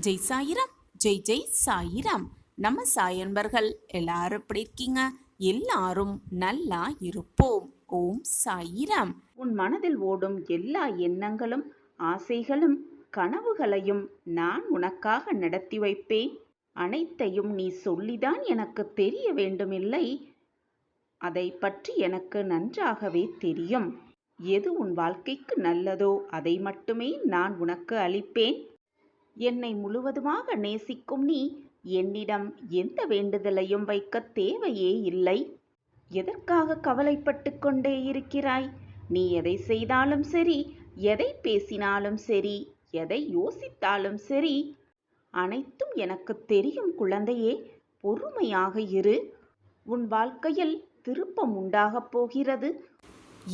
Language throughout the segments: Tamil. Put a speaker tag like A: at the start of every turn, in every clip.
A: ஜெய் சாயிராம். ஜெய் ஜெய் சாயிராம். நம்ம சாயன்பர்கள் எல்லாரும் எப்படி இருக்கீங்க? எல்லாரும் நல்லா இருப்போம். ஓம் சாயிராம்.
B: உன் மனதில் ஓடும் எல்லா எண்ணங்களும் ஆசைகளும் கனவுகளையும் நான் உனக்காக நடத்தி வைப்பேன். அனைத்தையும் நீ சொல்லிதான் எனக்கு தெரிய வேண்டுமில்லை. அதை பற்றி எனக்கு நன்றாகவே தெரியும். எது உன் வாழ்க்கைக்கு நல்லதோ அதை மட்டுமே நான் உனக்கு அளிப்பேன். என்னை முழுவதுமாக நேசிக்கும் நீ என்னிடம் எந்த வேண்டுதலையும் வைக்க தேவையே இல்லை. எதற்காக கவலைப்பட்டு கொண்டே இருக்கிறாய்? நீ எதை செய்தாலும் சரி, எதை பேசினாலும் சரி, எதை யோசித்தாலும் சரி, அனைத்தும் எனக்கு தெரியும் குழந்தையே. பொறுமையாக இரு. உன் வாழ்க்கையில் திருப்பம் உண்டாகப் போகிறது.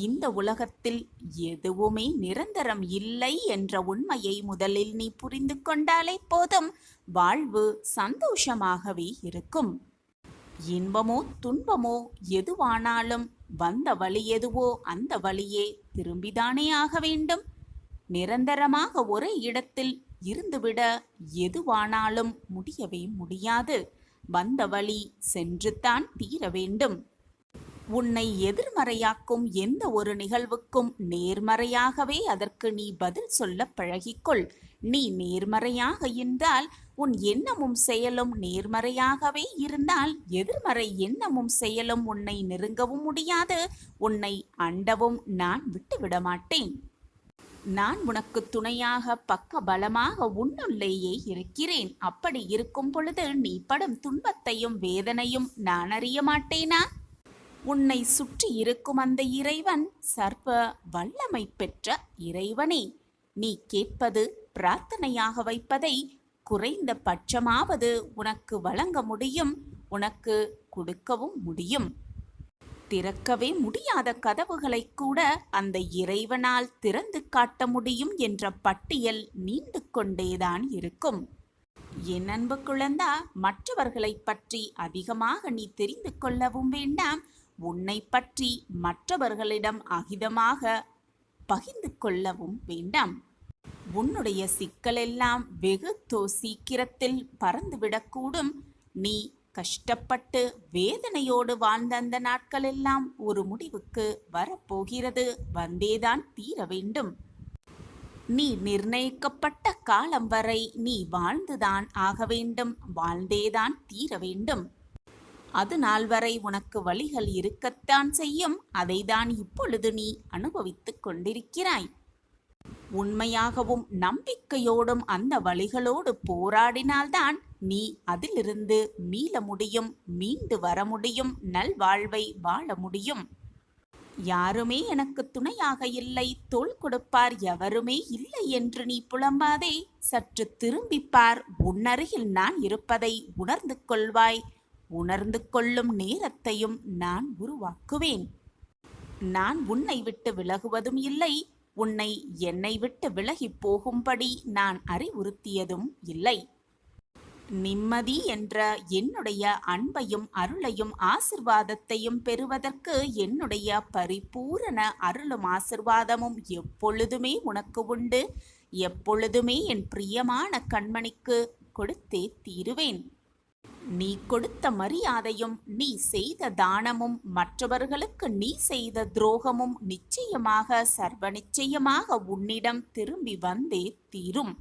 A: இந்த உலகத்தில் எதுவுமே நிரந்தரம் இல்லை என்ற உண்மையை முதலில் நீ புரிந்து கொண்டாலே போதும். வாழ்வு சந்தோஷமாகவே இருக்கும். இன்பமோ துன்பமோ எதுவானாலும் வந்த வழி எதுவோ அந்த வழியே திரும்பிதானே ஆக வேண்டும். நிரந்தரமாக ஒரே இடத்தில் இருந்துவிட எதுவானாலும் முடியவே முடியாது. வந்த வழி சென்றுத்தான் தீர வேண்டும். உன்னை எதிர்மறையாக்கும் எந்த ஒரு நிகழ்வுக்கும் நேர்மறையாகவே அதற்கு நீ பதில் சொல்ல பழகிக்கொள். நீ நேர்மறையாக இருந்தால் உன் எண்ணமும் செயலும் நேர்மறையாகவே இருந்தால் எதிர்மறை எண்ணமும் செயலும் உன்னை நெருங்கவும் முடியாது. உன்னை அண்டவும் நான் விட்டுவிட மாட்டேன். நான் உனக்கு துணையாக பக்க பலமாக உன்னுள்ளேயே இருக்கிறேன். அப்படி இருக்கும் பொழுது நீ படும் துன்பத்தையும் வேதனையும் நான் அறிய மாட்டேனா? உன்னை சுற்றி இருக்கும் அந்த இறைவன் சர்வ வல்லமை பெற்ற இறைவனே. நீ கேட்பது பிரார்த்தனையாக வைப்பதை குறைந்த பட்சமாவது உனக்கு வழங்க முடியும், உனக்கு கொடுக்கவும் முடியும். திறக்கவே முடியாத கதவுகளை கூட அந்த இறைவனால் திறந்து காட்ட முடியும் என்ற பட்டியல் நீண்டு கொண்டேதான் இருக்கும். என் அன்பு குழந்தா, மற்றவர்களை பற்றி அதிகமாக நீ தெரிந்து கொள்ளவும் வேண்டாம். உன்னை பற்றி மற்றவர்களிடம் அகிதமாக பகிர்ந்து கொள்ளவும் வேண்டாம். உன்னுடைய சிக்கலெல்லாம் வெகு சீக்கிரத்தில் பறந்துவிடக்கூடும். நீ கஷ்டப்பட்டு வேதனையோடு வாழ்ந்த அந்த நாட்களெல்லாம் ஒரு முடிவுக்கு வரப்போகிறது. வந்தேதான் தீர வேண்டும். நீ நிர்ணயிக்கப்பட்ட காலம் வரை நீ வாழ்ந்துதான் ஆக வேண்டும். வாழ்ந்தேதான் தீர வேண்டும். அது நாள் வரை உனக்கு வழிகள் இருக்கத்தான் செய்யும். அதைதான் இப்பொழுது நீ அனுபவித்துக் கொண்டிருக்கிறாய். உண்மையாகவும் நம்பிக்கையோடும் அந்த வழிகளோடு போராடினால்தான் நீ அதிலிருந்து மீள முடியும், மீண்டு வர முடியும், நல்வாழ்வை வாழ முடியும். யாருமே எனக்கு துணையாக இல்லை, தோள் கொடுப்பார் எவருமே இல்லை என்று நீ புலம்பாதே. சற்று திரும்பிப்பார். உன்னருகில் நான் இருப்பதை உணர்ந்து கொள்வாய். உணர்ந்து கொள்ளும் நேரத்தையும் நான் உருவாக்குவேன். நான் உன்னை விட்டு விலகுவதும் இல்லை. உன்னை என்னை விட்டு விலகி போகும்படி நான் அறிவுறுத்தியதும் இல்லை. நிம்மதி என்ற என்னுடைய அன்பையும் அருளையும் ஆசிர்வாதத்தையும் பெறுவதற்கு என்னுடைய பரிபூரண அருளும் ஆசிர்வாதமும் எப்பொழுதுமே உனக்கு உண்டு. எப்பொழுதுமே என் பிரியமான கண்மணிக்கு கொடுத்தே தீருவேன். நீ கொடுத்த மரியாதையும் நீ செய்த தானமும் மற்றவர்களுக்கு நீ செய்த துரோகமும் நிச்சயமாக சர்வ நிச்சயமாக உன்னிடம் திரும்பி வந்தே தீரும்.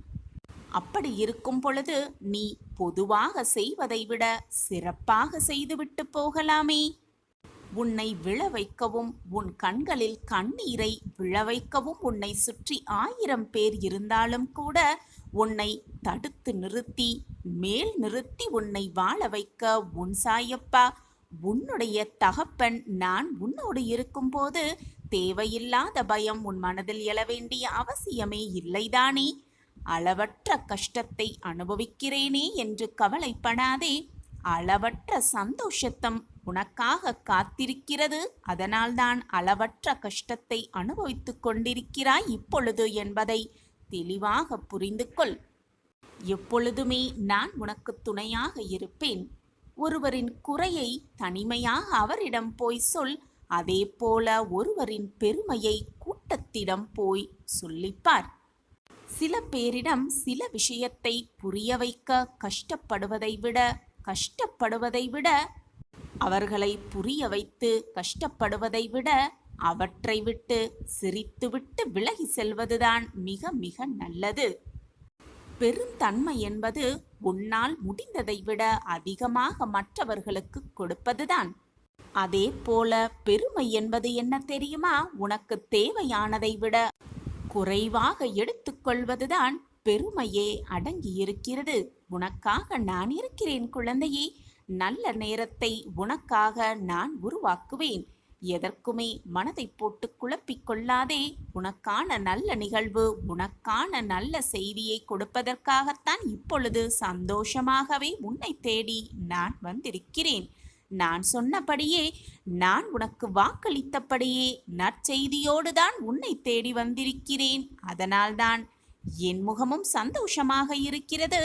A: அப்படி இருக்கும் பொழுது நீ பொதுவாக செய்வதை விட சிறப்பாக செய்துவிட்டு போகலாமே. உன்னை விழ வைக்கவும் உன் கண்களில் கண்ணீரை விழ வைக்கவும் உன்னை சுற்றி 1000 பேர் இருந்தாலும் கூட உன்னை தடுத்து நிறுத்தி மேல் நிறுத்தி உன்னை வாழ வைக்க உன் சாயப்பா, உன்னுடைய தகப்பன் நான் உன்னோடு இருக்கும்போது தேவையில்லாத பயம் உன் மனதில் எழ வேண்டிய அவசியமே இல்லைதானே? அளவற்ற கஷ்டத்தை அனுபவிக்கிறேனே என்று கவலைப்படாதே. அளவற்ற சந்தோஷத்தம் உனக்காக காத்திருக்கிறது. அதனால்தான் அளவற்ற கஷ்டத்தை அனுபவித்துக் கொண்டிருக்கிறாய் இப்பொழுது என்பதை தெளிவாக புரிந்து கொள். எப்பொழுதுமே நான் உனக்கு துணையாக இருப்பேன். ஒருவரின் குறையை தனிமையாக அவரிடம் போய் சொல். அதே போல ஒருவரின் பெருமையை கூட்டத்திடம் போய் சொல்லிப்பார். சில பேரிடம் சில விஷயத்தை புரிய வைக்க கஷ்டப்படுவதை விட அவர்களை புரிய வைத்து கஷ்டப்படுவதை விட அவற்றை விட்டு சிரித்துவிட்டு விலகி செல்வதுதான் மிக மிக நல்லது. பெருந்தன்மை என்பது உன்னால் முடிந்ததை விட அதிகமாக மற்றவர்களுக்கு கொடுப்பதுதான். அதே போல பெருமை என்பது என்ன தெரியுமா? உனக்கு தேவையானதை விட குறைவாக எடுத்துக்கொள்வதுதான் பெருமையே அடங்கியிருக்கிறது. உனக்காக நான் இருக்கிறேன் குழந்தையே. நல்ல நேரத்தை உனக்காக நான் உருவாக்குவேன். எதற்குமே மனதை போட்டு குழப்பிக் கொள்ளாதே. உனக்கான நல்ல நிகழ்வு, உனக்கான நல்ல செய்தியை கொடுப்பதற்காகத்தான் இப்பொழுது சந்தோஷமாகவே உன்னை தேடி நான் வந்திருக்கிறேன். நான் சொன்னபடியே, நான் உனக்கு வாக்களித்தபடியே நற்செய்தியோடு தான் உன்னை தேடி வந்திருக்கிறேன். அதனால்தான் என் முகமும் சந்தோஷமாக இருக்கிறது.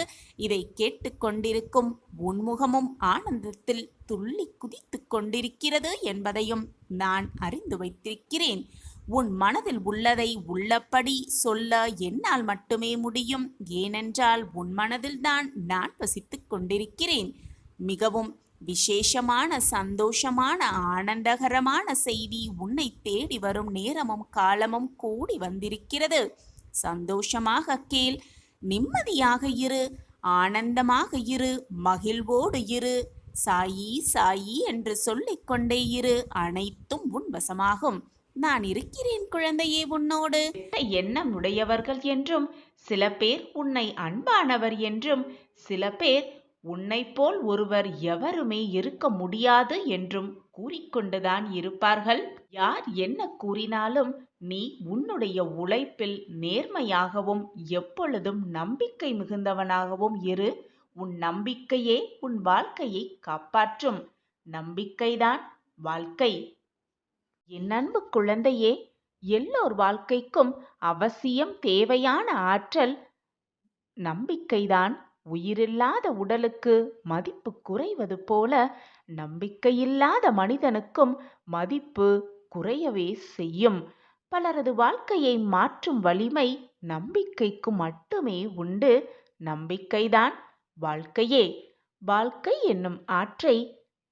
A: இதை கேட்டுக்கொண்டிருக்கும் உன் முகமும் ஆனந்தத்தில் துள்ளி குதித்து கொண்டிருக்கிறது என்பதையும் நான் அறிந்து வைத்திருக்கிறேன். உன் மனதில் உள்ளதை உள்ளபடி சொல்ல என்னால் மட்டுமே முடியும். ஏனென்றால் உன் மனதில்தான் நான் வசித்துக் கொண்டிருக்கிறேன். மிகவும் விசேஷமான, சந்தோஷமான, ஆனந்தகரமான செய்தி உன்னை தேடி வரும் நேரமும் காலமும் கூடி வந்திருக்கிறது. சந்தோஷமாக கேள், நிம்மதியாக இரு, ஆனந்தமாக இரு, மகிழ்வோடு இரு. சாயி சாயி என்று சொல்லிக்கொண்டே இரு. அனைத்தும் உன் வசமாகும். நான் இருக்கிறேன் குழந்தையே உன்னோடு.
B: எண்ணம் உடையவர்கள் என்றும், சில பேர் உன்னை அன்பானவர் என்றும், சில பேர் உன்னை போல் ஒருவர் எவருமே இருக்க முடியாது என்றும் கூறிக்கொண்டுதான் இருப்பார்கள். யார் என்ன கூறினாலும் நீ உன்னுடைய உழைப்பில் நேர்மையாகவும் எப்பொழுதும் நம்பிக்கை மிகுந்தவனாகவும் இரு. உன் நம்பிக்கையே உன் வாழ்க்கையை காப்பாற்றும். நம்பிக்கைதான் வாழ்க்கை. என் அன்பு குழந்தையே, எல்லோர் வாழ்க்கைக்கும் அவசியம் தேவையான ஆற்றல் நம்பிக்கைதான். உயிரில்லாத உடலுக்கு மதிப்பு குறைவது போல நம்பிக்கையில்லாத மனிதனுக்கும் மதிப்பு குறையவே செய்யும். பலரது வாழ்க்கையை மாற்றும் வலிமை நம்பிக்கைக்கு மட்டுமே உண்டு. நம்பிக்கைதான் வாழ்க்கையே. வாழ்க்கை என்னும் ஆற்றை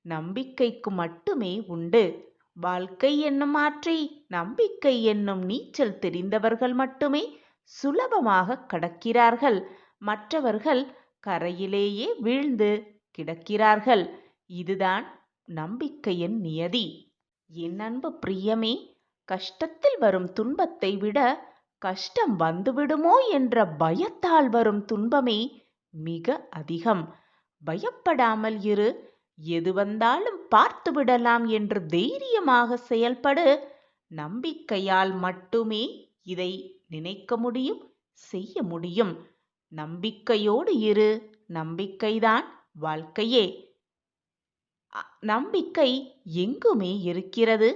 B: நம்பிக்கைக்கு மட்டுமே உண்டு. வாழ்க்கை என்னும் ஆற்றை நம்பிக்கை என்னும் நீச்சல் தெரிந்தவர்கள் மட்டுமே சுலபமாக கடக்கிறார்கள். மற்றவர்கள் கரையிலேயே வீழ்ந்து கிடக்கிறார்கள். இதுதான் நம்பிக்கையின் நியதி. என் அன்பு பிரியமே, கஷ்டத்தில் வரும் துன்பத்தை விட கஷ்டம் வந்துவிடுமோ என்ற பயத்தால் வரும் துன்பமே மிக அதிகம். பயப்படாமல் இரு. எது வந்தாலும் பார்த்து விடலாம் என்று தைரியமாக செயல்படு. நம்பிக்கையால் மட்டுமே இதை நினைக்க முடியும், செய்ய முடியும். நம்பிக்கையோடு இரு. நம்பிக்கைதான் வாழ்க்கையே. நம்பிக்கை எங்குமே இருக்கிறது.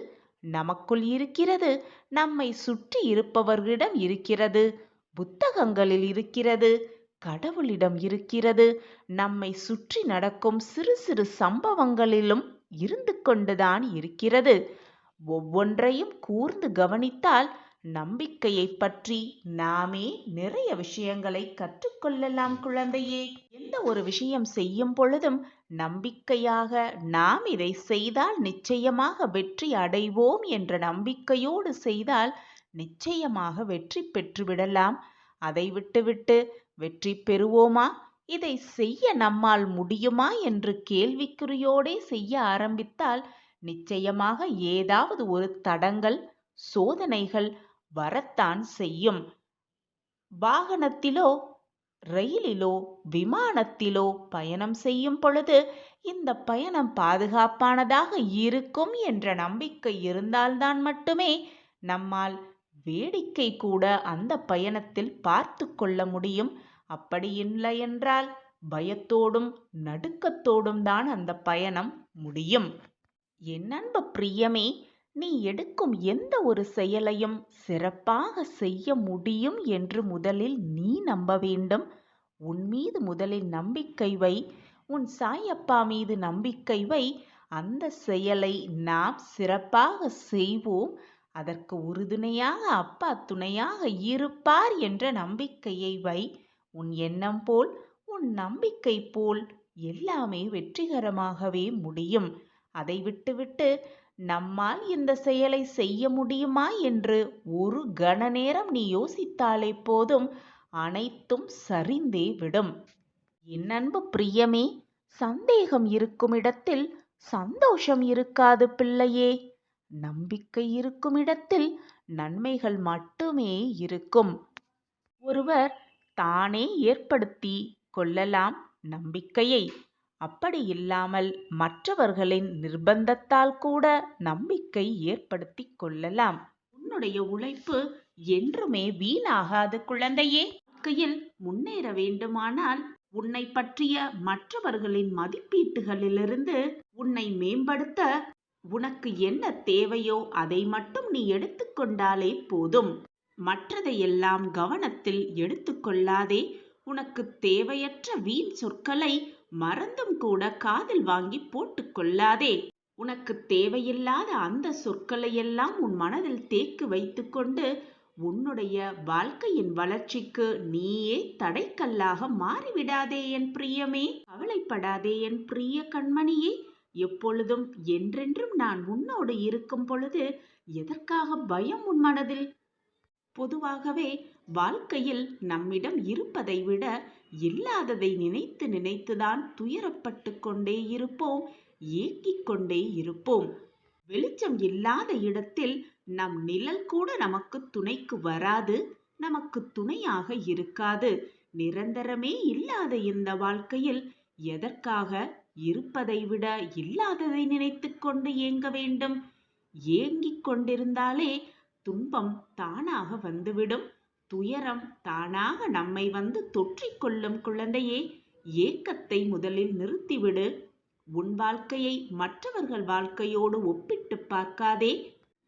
B: நமக்குள் இருக்கிறது, நம்மை சுற்றி இருப்பவர்களிடம் இருக்கிறது, புத்தகங்களில் இருக்கிறது, கடவுளிடம் இருக்கிறது, நம்மை சுற்றி நடக்கும் சிறு சிறு சம்பவங்களிலும் இருந்து கொண்டுதான் இருக்கிறது. ஒவ்வொன்றையும் கூர்ந்து கவனித்தால் நம்பிக்கையை பற்றி நாமே நிறைய விஷயங்களை கற்றுக்கொள்ளலாம் குழந்தையே. எந்த ஒரு விஷயம் செய்யும் பொழுதும் நம்பிக்கையாக நாம் இதை செய்தால் நிச்சயமாக வெற்றி அடைவோம் என்ற நம்பிக்கையோடு செய்தால் நிச்சயமாக வெற்றி பெற்றுவிடலாம். அதை விட்டுவிட்டு வெற்றி பெறுவோமா, இதை செய்ய நம்மால் முடியுமா என்று கேள்விக்குறியோடே செய்ய ஆரம்பித்தால் நிச்சயமாக ஏதாவது ஒரு தடங்கள், சோதனைகள் வரத்தான் செய்யும். வாகனத்திலோ, ரயிலிலோ, விமானத்திலோ பயணம் செய்யும் பொழுது இந்த பயணம் பாதுகாப்பானதாக இருக்கும் என்ற நம்பிக்கை இருந்தால்தான் மட்டுமே நம்மால் வேடிக்கை கூட அந்த பயணத்தில் பார்த்து கொள்ள முடியும். அப்படி இல்லை என்றால் பயத்தோடும் நடுக்கத்தோடும் தான் அந்த பயணம் முடியும். என் அன்பு பிரியமே, நீ எடுக்கும் எந்த ஒரு செயலையும் சிறப்பாக செய்ய முடியும் என்று முதலில் நீ நம்ப வேண்டும். உன் மீது முதலில் நம்பிக்கை வை. உன் சாயப்பா மீது நம்பிக்கை வை. அந்த செயலை நாம் சிறப்பாக செய்வோம். அதற்கு உறுதுணையாக அப்பா துணையாக இருப்பார் என்ற நம்பிக்கையை வை. உன் எண்ணம் போல், உன் நம்பிக்கை போல் எல்லாமே வெற்றிகரமாகவே முடியும். அதை விட்டுவிட்டு நம்மால் இந்த செயலை செய்ய முடியுமா என்று ஒரு கண நேரம் நீ யோசித்தாலே போதும், அனைத்தும் சரிந்தே விடும். என் அன்பு பிரியமே, சந்தேகம் இருக்கும் இடத்தில் சந்தோஷம் இருக்காது பிள்ளையே. நம்பிக்கை இருக்கும் இடத்தில் நன்மைகள் மட்டுமே இருக்கும். ஒருவர் தானே ஏற்படுத்தி கொள்ளலாம் நம்பிக்கையை. அப்படி இல்லாமல் மற்றவர்களின் நிர்பந்தத்தால் கூட நம்பிக்கை ஏற்படுத்தி கொள்ளலாம். உன்னுடைய உழைப்பு என்றுமே வீணாகாது குழந்தையே. வாழ்க்கையில் முன்னேற வேண்டுமானால் உன்னை பற்றிய மற்றவர்களின் மதிப்பீட்டுகளிலிருந்து உன்னை மேம்படுத்த உனக்கு என்ன தேவையோ அதை மட்டும் நீ எடுத்துக்கொண்டாலே போதும். மற்றதையெல்லாம் கவனத்தில் எடுத்துக்கொள்ளாதே. உனக்கு தேவையற்ற வீண் சொற்களை மறந்தும் கூட காதில் வாங்கி போட்டுக்கொள்ளாதே. உனக்கு தேவையில்லாத அந்த சொற்களையெல்லாம் உன் மனதில் தேக்கி வைத்துக்கொண்டு உன்னுடைய வாழ்க்கையின் வளர்ச்சிக்கு நீயே தடைக்கல்லாக மாறிவிடாதே என் பிரியமே. கவலைப்படாதே என் பிரிய கண்மணியே. எப்பொழுதும் என்றென்றும் நான் உன்னோடு இருக்கும் பொழுது எதற்காக பயம் உன் மனதில்? பொதுவாகவே வாழ்க்கையில் நம்மிடம் இருப்பதை விட இல்லாததை நினைத்து நினைத்துதான் துயரப்பட்டு கொண்டே இருப்போம், ஏங்கிக் கொண்டே இருப்போம். வெளிச்சம் இல்லாத இடத்தில் நம் நிழல் கூட நமக்கு துணைக்கு வராது, நமக்கு துணையாக இருக்காது. நிரந்தரமே இல்லாத இந்த வாழ்க்கையில் எதற்காக இருப்பதை விட இல்லாததை நினைத்து கொண்டு ஏங்க வேண்டும்? ஏங்கிக் கொண்டிருந்தாலே துன்பம் தானாக வந்துவிடும், துயரம் தானாக நம்மை வந்து தொற்றிக்கொள்ளும். குழந்தையே, ஏக்கத்தை முதலில் நிறுத்திவிடு. உன் வாழ்க்கையை மற்றவர்கள் வாழ்க்கையோடு ஒப்பிட்டு பார்க்காதே.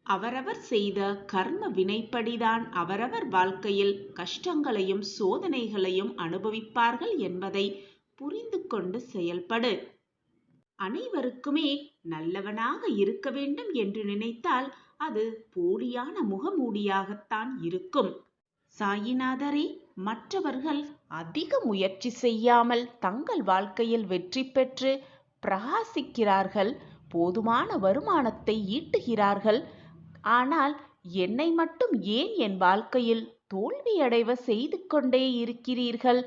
B: அவரவர் செய்த கர்ம வினைப்படிதான் அவரவர் வாழ்க்கையில் கஷ்டங்களையும் சோதனைகளையும் அனுபவிப்பார்கள் என்பதை புரிந்து கொண்டு செயல்படு. அனைவருக்குமே நல்லவனாக இருக்க வேண்டும் என்று நினைத்தால் அது போலியான முகமூடியாகத்தான் இருக்கும். சாயிநாதரே, மற்றவர்கள் அதிக முயற்சி செய்யாமல் தங்கள் வாழ்க்கையில் வெற்றி பெற்று பிரகாசிக்கிறார்கள், போதுமான வருமானத்தை ஈட்டுகிறார்கள். ஆனால் என்னை மட்டும் ஏன் என் வாழ்க்கையில் தோல்வியடைவ செய்து கொண்டே இருக்கிறீர்கள்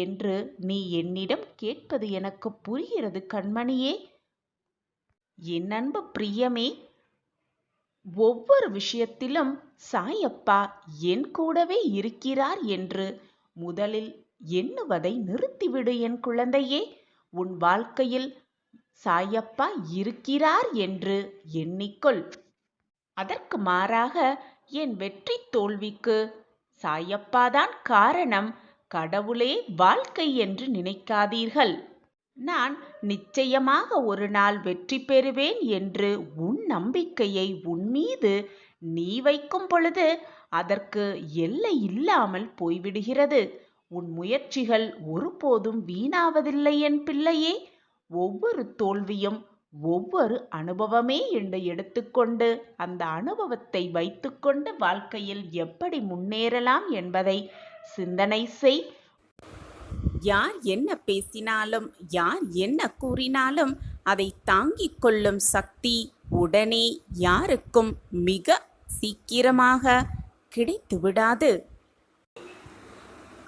B: என்று நீ என்னிடம் கேட்பது எனக்கு புரிகிறது கண்மணியே. என் அன்பு பிரியமே, ஒவ்வொரு விஷயத்திலும் சாயப்பா என் கூடவே இருக்கிறார் என்று முதலில் எண்ணுவதை நிறுத்திவிடு என் குழந்தையே. உன் வாழ்க்கையில் சாயப்பா இருக்கிறார் என்று எண்ணிக்கொள். அதற்கு மாறாக என் வெற்றி தோல்விக்கு சாயப்பாதான் காரணம், கடவுளே வாழ்க்கை என்று நினைக்காதீர்கள். நான் நிச்சயமாக ஒரு நாள் வெற்றி பெறுவேன் என்று உன் நம்பிக்கையை உன்மீது நீ வைக்கும் பொழுது அதற்கு எல்லை இல்லாமல் போய்விடுகிறது. உன் முயற்சிகள் ஒருபோதும் வீணாவதில்லை என் பிள்ளையே. ஒவ்வொரு தோல்வியும் ஒவ்வொரு அனுபவமே என்று எடுத்துக்கொண்டு அந்த அனுபவத்தை வைத்துக்கொண்டு வாழ்க்கையில் எப்படி முன்னேறலாம் என்பதை சிந்தனை செய்.
A: யார் என்ன பேசினாலும் யார் என்ன கூறினாலும் அதை தாங்கிக் கொள்ளும் சக்தி உடனே யாருக்கும் மிக சீக்கிரமாக கிடைத்து விடாது.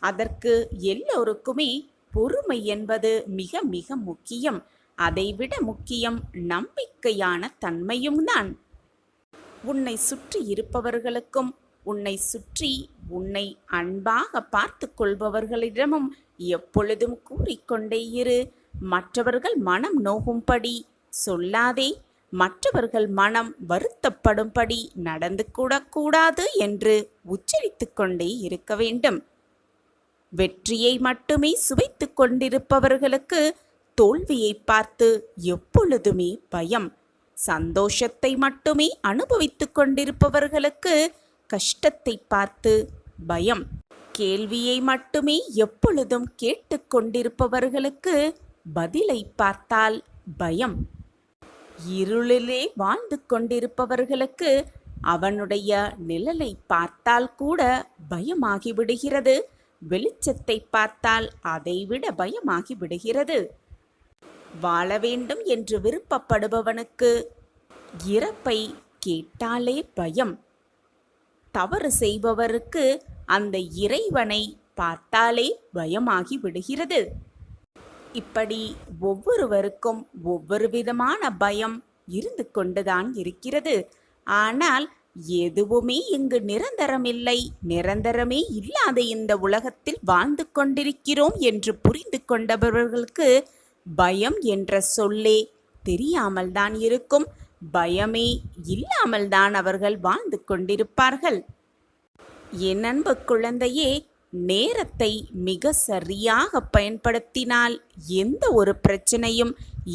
A: அதற்கு எல்லோருக்குமே பொறுமை என்பது மிக மிக முக்கியம். அதைவிட முக்கியம் நம்பிக்கையான தன்மையும் தான். உன்னை சுற்றி இருப்பவர்களுக்கும் உன்னை சுற்றி உன்னை அன்பாக பார்த்து கொள்பவர்களிடமும் எப்பொழுதும் கூறிக்கொண்டே இரு. மற்றவர்கள் மனம் நோகும்படி சொல்லாதே. மற்றவர்கள் மனம் வருத்தப்படும்படி நடந்து கூடக்கூடாது என்று உச்சரித்து கொண்டே இருக்க வேண்டும். வெற்றியை மட்டுமே சுவைத்து கொண்டிருப்பவர்களுக்கு தோல்வியை பார்த்து எப்பொழுதுமே பயம். சந்தோஷத்தை மட்டுமே அனுபவித்துக் கொண்டிருப்பவர்களுக்கு கஷ்டத்தை பார்த்து பயம். கேள்வியை மட்டுமே எப்பொழுதும் கேட்டுக்கொண்டிருப்பவர்களுக்கு பதிலை பார்த்தால் பயம். இருளிலே வாழ்ந்து கொண்டிருப்பவர்களுக்கு அவனுடைய நிழலை பார்த்தால் கூட பயமாகி விடுகிறது. வெளிச்சத்தை பார்த்தால் அதைவிட பயமாகி விடுகிறது. வாழ வேண்டும் என்று விருப்பப்படுபவனுக்கு இறப்பை கேட்டாலே பயம். தவறு செய்பவருக்கு அந்த இறைவனை பார்த்தாலே பயமாகி விடுகிறது. இப்படி ஒவ்வொருவருக்கும் ஒவ்வொரு விதமான பயம் இருந்து கொண்டுதான் இருக்கிறது. ஆனால் எதுவுமே இங்கு நிரந்தரமில்லை. நிரந்தரமே இல்லாத இந்த உலகத்தில் வாழ்ந்து கொண்டிருக்கிறோம் என்று புரிந்து கொண்டவர்களுக்கு பயம் என்ற சொல்லே தெரியாமல் தான் இருக்கும். பயமே இல்லாமல் தான் அவர்கள் வாழ்ந்து கொண்டிருப்பார்கள். என் அன்பு குழந்தையே, நேரத்தை மிக சரியாக பயன்படுத்தினால் எந்த ஒரு பிரச்சனையும்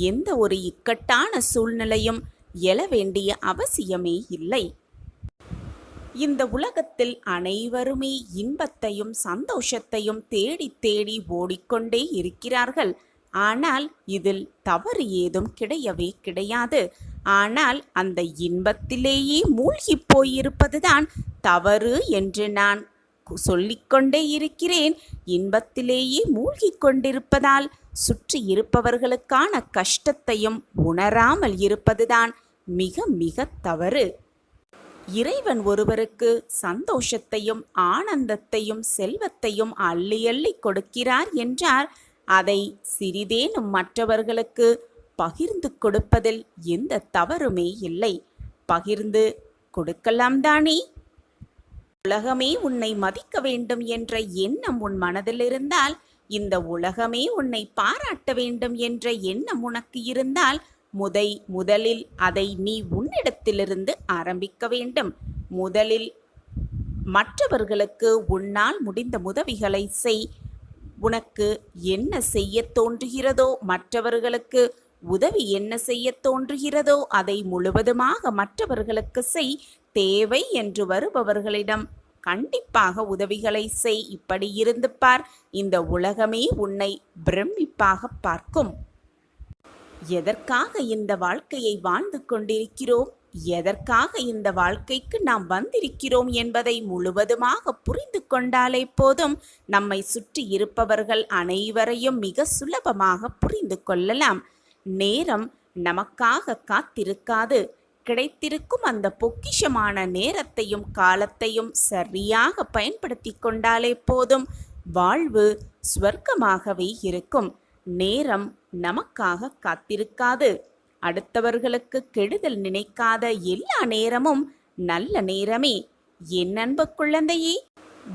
A: எந்த ஒரு இக்கட்டான சூழ்நிலையும் எழ வேண்டிய அவசியமே இல்லை. இந்த உலகத்தில் அனைவருமே இன்பத்தையும் சந்தோஷத்தையும் தேடி தேடி ஓடிக்கொண்டே இருக்கிறார்கள். ஆனால் இதில் தவறு ஏதும் கிடையவே கிடையாது. ஆனால் அந்த இன்பத்திலேயே மூழ்கி போயிருப்பதுதான் தவறு என்று நான் சொல்லிக்கொண்டே இருக்கிறேன். இன்பத்திலேயே மூழ்கி கொண்டிருப்பதால் சுற்றி இருப்பவர்களுக்கான கஷ்டத்தையும் உணராமல் இருப்பதுதான் மிக மிக தவறு. இறைவன் ஒருவருக்கு சந்தோஷத்தையும் ஆனந்தத்தையும் செல்வத்தையும் அள்ளி அள்ளி கொடுக்கிறார் என்றார். அதை சிறிதேனும் மற்றவர்களுக்கு பகிர்ந்து கொடுப்பதில் எந்த தவறுமே இல்லை. பகிர்ந்து கொடுக்கலாம் தானே? உலகமே உன்னை மதிக்க வேண்டும் என்ற எண்ணம் உன் மனதில் இருந்தால், இந்த உலகமே உன்னை பாராட்ட வேண்டும் என்ற எண்ணம் உனக்கு இருந்தால், முதலில் அதை நீ உன்னிடத்திலிருந்து ஆரம்பிக்க வேண்டும். முதலில் மற்றவர்களுக்கு உன்னால் முடிந்த உதவிகளை செய். உனக்கு என்ன செய்ய தோன்றுகிறதோ, மற்றவர்களுக்கு உதவி என்ன செய்ய தோன்றுகிறதோ அதை முழுவதுமாக மற்றவர்களுக்கு செய். தேவை என்று வருபவர்களிடம் கண்டிப்பாக உதவிகளை செய். இப்படி இருந்து பார். இந்த உலகமே உன்னை பிரமிப்பாக பார்க்கும். எதற்காக இந்த வாழ்க்கையை வாழ்ந்து கொண்டிருக்கிறோம், எதற்காக இந்த வாழ்க்கைக்கு நாம் வந்திருக்கிறோம் என்பதை முழுவதுமாக புரிந்து கொண்டாலே போதும், நம்மை சுற்றி இருப்பவர்கள் அனைவரையும் மிக சுலபமாக புரிந்து கொள்ளலாம். நேரம் நமக்காக காத்திருக்காது. கிடைத்திருக்கும் அந்த பொக்கிஷமான நேரத்தையும் காலத்தையும் சரியாக பயன்படுத்தி கொண்டாலே போதும், வாழ்வு ஸ்வர்க்கமாகவே இருக்கும். நேரம் நமக்காக காத்திருக்காது. அடுத்தவர்களுக்கு கெடுதல் நினைக்காத எல்லா நேரமும் நல்ல நேரமே. என் அன்பு குழந்தையே,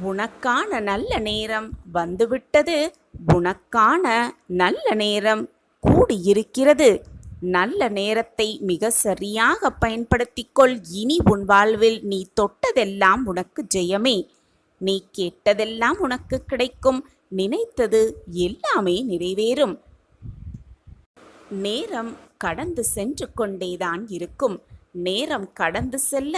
A: உனக்கான நல்ல நேரம் வந்துவிட்டது. உனக்கான நல்ல நேரம் கூடியிருக்கிறது. நல்ல நேரத்தை மிக சரியாக பயன்படுத்திக்கொள். இனி உன் வாழ்வில் நீ தொட்டதெல்லாம் உனக்கு ஜெயமே. நீ கேட்டதெல்லாம் உனக்கு கிடைக்கும். நினைத்தது எல்லாமே நிறைவேறும். நேரம் கடந்து சென்று கொண்டேதான் இருக்கும். நேரம் கடந்து செல்ல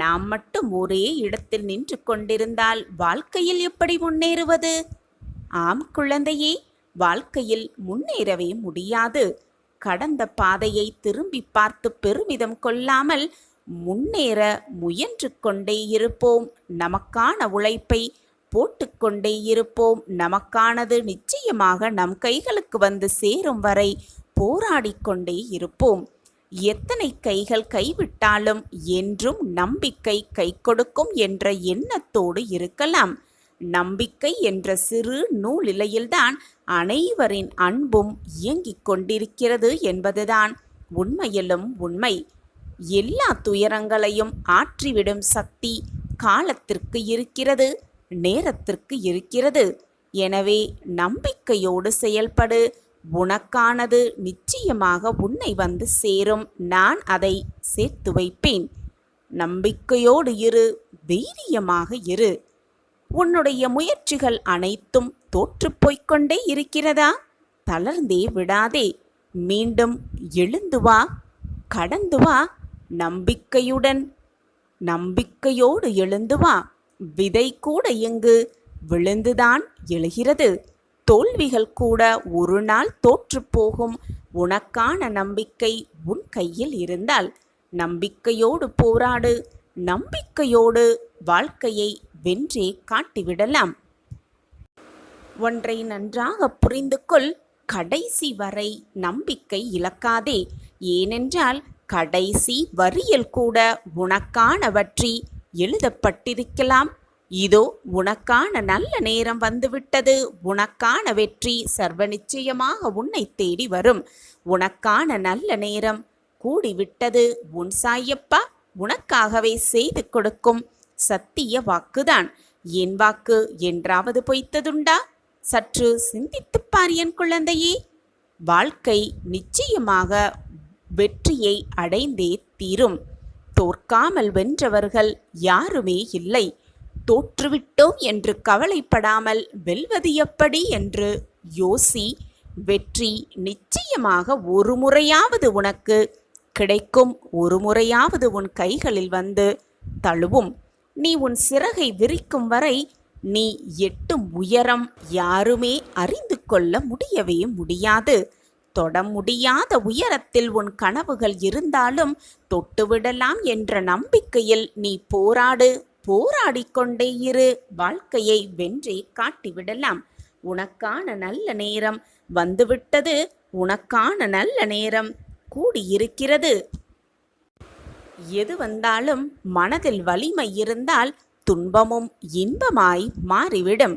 A: நாம் மட்டும் ஒரே இடத்தில் நின்று கொண்டிருந்தால் வாழ்க்கையில் எப்படி முன்னேறுவது? ஆம் குழந்தையே, வாழ்க்கையில் முன்னேறவே முடியாது. கடந்த பாதையை திரும்பி பார்த்து பெருமிதம் கொள்ளாமல் முன்னேற முயன்று கொண்டே இருப்போம். நமக்கான உழைப்பை போட்டுக்கொண்டே இருப்போம். நமக்கானது நிச்சயமாக நம் கைகளுக்கு வந்து சேரும் வரை போராடிக்கொண்டே இருப்போம். எத்தனை கைகள் கைவிட்டாலும் என்றும் நம்பிக்கை கை கொடுக்கும் என்ற எண்ணத்தோடு இருக்கலாம். நம்பிக்கை என்ற சிறு நூலிலையில்தான் அனைவரின் அன்பும் இயங்கிக் கொண்டிருக்கிறது என்பதுதான் உண்மையிலும் உண்மை. எல்லா துயரங்களையும் ஆற்றிவிடும் சக்தி காலத்திற்கு இருக்கிறது, நேரத்திற்கு இருக்கிறது. எனவே நம்பிக்கையோடு செயல்படு. உனக்கானது நிச்சயமாக உன்னை வந்து சேரும். நான் அதை சேர்த்து வைப்பேன். நம்பிக்கையோடு இரு, தைரியமாக இரு. உன்னுடைய முயற்சிகள் அனைத்தும் தோற்றுப்போய்க் கொண்டே இருக்கிறதா? தளர்ந்தே விடாதே. மீண்டும் எழுந்து வா, கடந்து வா. நம்பிக்கையோடு எழுந்து வா. விதை கூட இங்கு விழுந்துதான் எழுகிறது. தோல்விகள் கூட ஒரு நாள் தோற்றுப்போகும். உனக்கான நம்பிக்கை உன் கையில் இருந்தால் நம்பிக்கையோடு போராடு. நம்பிக்கையோடு வாழ்க்கையை வென்றே காட்டிவிடலாம். ஒன்றை நன்றாக புரிந்து கொள், கடைசி வரை நம்பிக்கை இழக்காதே. ஏனென்றால் கடைசி வரியில் கூட உனக்கான வெற்றி எழுதப்பட்டிருக்கலாம். இதோ உனக்கான நல்ல நேரம் வந்துவிட்டது. உனக்கான வெற்றி சர்வ நிச்சயமாக உன்னை தேடி வரும். உனக்கான நல்ல நேரம் கூடிவிட்டது. உன் சாயப்பா உனக்காகவே செய்து கொடுக்கும் சத்திய வாக்குதான். என் வாக்கு என்றாவது பொய்த்ததுண்டா? சற்று சிந்தித்துப்பார் என் குழந்தையே. வாழ்க்கை நிச்சயமாக வெற்றியை அடைந்தே தீரும். தோற்காமல் வென்றவர்கள் யாருமே இல்லை. தோற்றுவிட்டோம் என்று கவலைப்படாமல் வெல்வது எப்படி என்று யோசி. வெற்றி நிச்சயமாக ஒரு முறையாவது உனக்கு கிடைக்கும். ஒரு முறையாவது உன் கைகளில் வந்து தழுவும். நீ உன் சிறகை விரிக்கும் வரை நீ எட்டும் உயரம் யாருமே அறிந்து கொள்ள முடியவே முடியாது. தொட முடியாத உயரத்தில் உன் கனவுகள் இருந்தாலும் தொட்டுவிடலாம் என்ற நம்பிக்கையில் நீ போராடு. போராடிக்கொண்டே இரு. வாழ்க்கையை வென்றே காட்டிவிடலாம். உனக்கான நல்ல நேரம் வந்துவிட்டது. உனக்கான நல்ல நேரம் கூடியிருக்கிறது. எது வந்தாலும் மனதில் வலிமை இருந்தால் துன்பமும் இன்பமாய் மாறிவிடும்.